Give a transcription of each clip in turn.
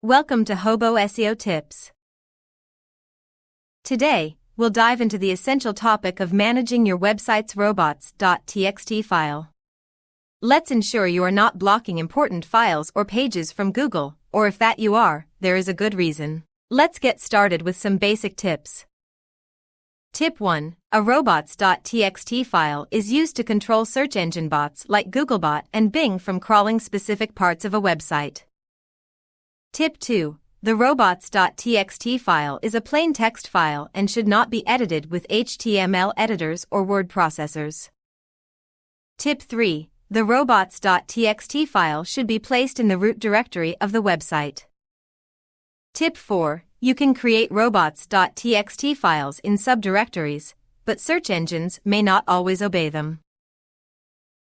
Welcome to Hobo SEO Tips. Today, we'll dive into the essential topic of managing your website's robots.txt file. Let's ensure you are not blocking important files or pages from Google, or if that you are, there is a good reason. Let's get started with some basic tips. Tip 1. A robots.txt file is used to control search engine bots like Googlebot and Bing from crawling specific parts of a website. Tip 2. The robots.txt file is a plain text file and should not be edited with HTML editors or word processors. Tip 3. The robots.txt file should be placed in the root directory of the website. Tip 4. You can create robots.txt files in subdirectories, but search engines may not always obey them.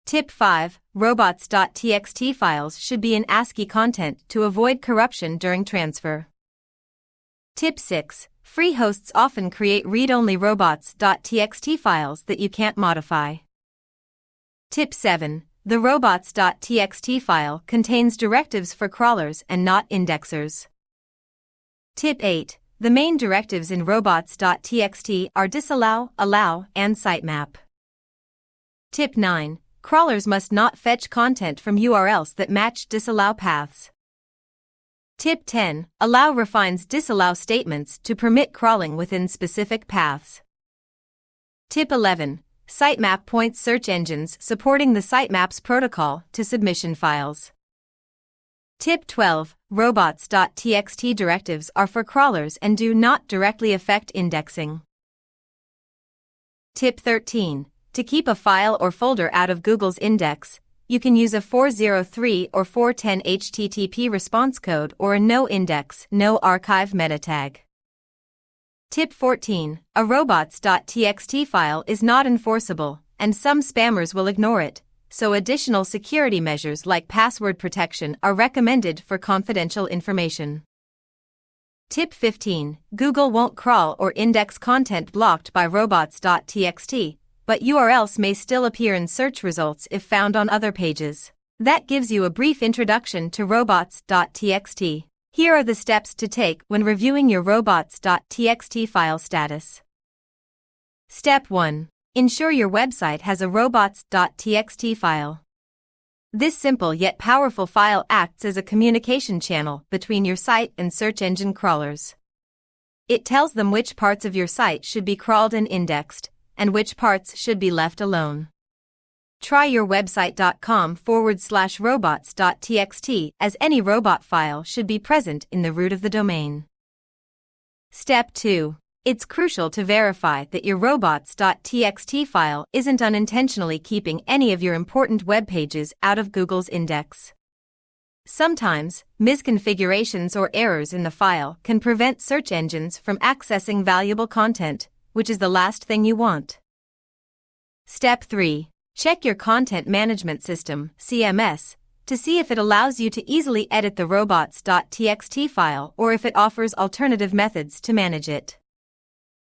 Tip 5. Robots.txt files should be in ASCII content to avoid corruption during transfer. Tip 6. Free hosts often create read-only robots.txt files that you can't modify. Tip 7. The robots.txt file contains directives for crawlers and not indexers. Tip 8. The main directives in robots.txt are disallow, allow, and sitemap. Tip 9. Crawlers must not fetch content from URLs that match disallow paths. Tip 10. Allow refines disallow statements to permit crawling within specific paths. Tip 11. Sitemap points search engines supporting the Sitemap's protocol to submission files. Tip 12. Robots.txt directives are for crawlers and do not directly affect indexing. Tip 13. To keep a file or folder out of Google's index, you can use a 403 or 410 HTTP response code or a no index, no archive meta tag. Tip 14. A robots.txt file is not enforceable, and some spammers will ignore it, so additional security measures like password protection are recommended for confidential information. Tip 15. Google won't crawl or index content blocked by robots.txt, but URLs may still appear in search results if found on other pages. That gives you a brief introduction to robots.txt. Here are the steps to take when reviewing your robots.txt file status. Step 1. Ensure your website has a robots.txt file. This simple yet powerful file acts as a communication channel between your site and search engine crawlers. It tells them which parts of your site should be crawled and indexed, and which parts should be left alone. Try yourwebsite.com/robots.txt as any robot file should be present in the root of the domain. Step 2. It's crucial to verify that your robots.txt file isn't unintentionally keeping any of your important web pages out of Google's index. Sometimes, misconfigurations or errors in the file can prevent search engines from accessing valuable content, which is the last thing you want. Step 3. Check your content management system, CMS, to see if it allows you to easily edit the robots.txt file or if it offers alternative methods to manage it.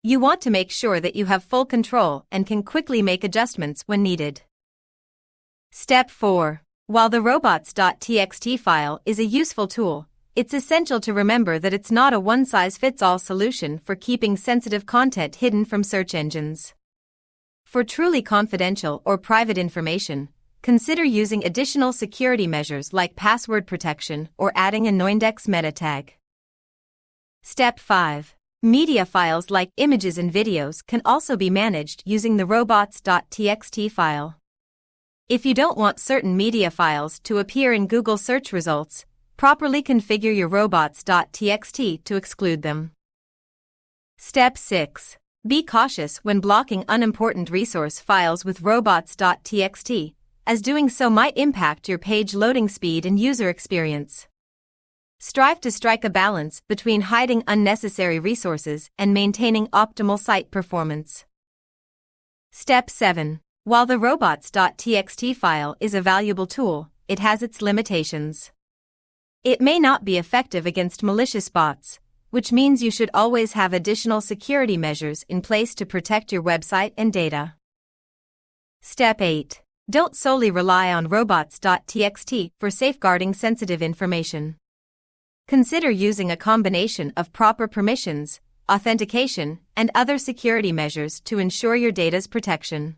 You want to make sure that you have full control and can quickly make adjustments when needed. Step 4. While the robots.txt file is a useful tool, it's essential to remember that it's not a one-size-fits-all solution for keeping sensitive content hidden from search engines. For truly confidential or private information, consider using additional security measures like password protection or adding a noindex meta tag. Step 5. Media files like images and videos can also be managed using the robots.txt file. If you don't want certain media files to appear in Google search results, properly configure your robots.txt to exclude them. Step 6. Be cautious when blocking unimportant resource files with robots.txt, as doing so might impact your page loading speed and user experience. Strive to strike a balance between hiding unnecessary resources and maintaining optimal site performance. Step 7. While the robots.txt file is a valuable tool, it has its limitations. It may not be effective against malicious bots, which means you should always have additional security measures in place to protect your website and data. Step 8. Don't solely rely on robots.txt for safeguarding sensitive information. Consider using a combination of proper permissions, authentication, and other security measures to ensure your data's protection.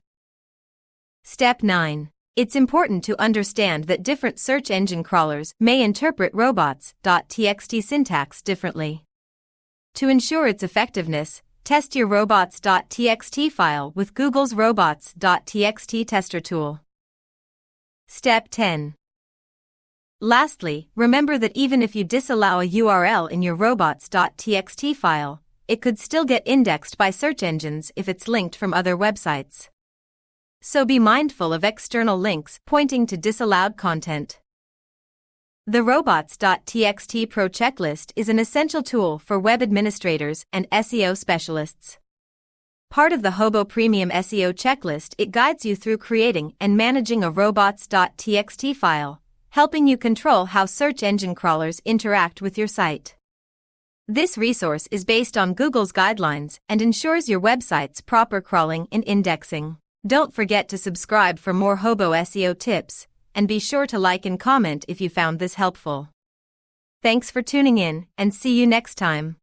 Step 9. It's important to understand that different search engine crawlers may interpret robots.txt syntax differently. To ensure its effectiveness, test your robots.txt file with Google's Robots.txt tester tool. Step 10. Lastly, remember that even if you disallow a URL in your robots.txt file, it could still get indexed by search engines if it's linked from other websites. So be mindful of external links pointing to disallowed content. The Robots.txt Pro Checklist is an essential tool for web administrators and SEO specialists. Part of the Hobo Premium SEO checklist, it guides you through creating and managing a robots.txt file, helping you control how search engine crawlers interact with your site. This resource is based on Google's guidelines and ensures your website's proper crawling and indexing. Don't forget to subscribe for more Hobo SEO tips, and be sure to like and comment if you found this helpful. Thanks for tuning in, and see you next time.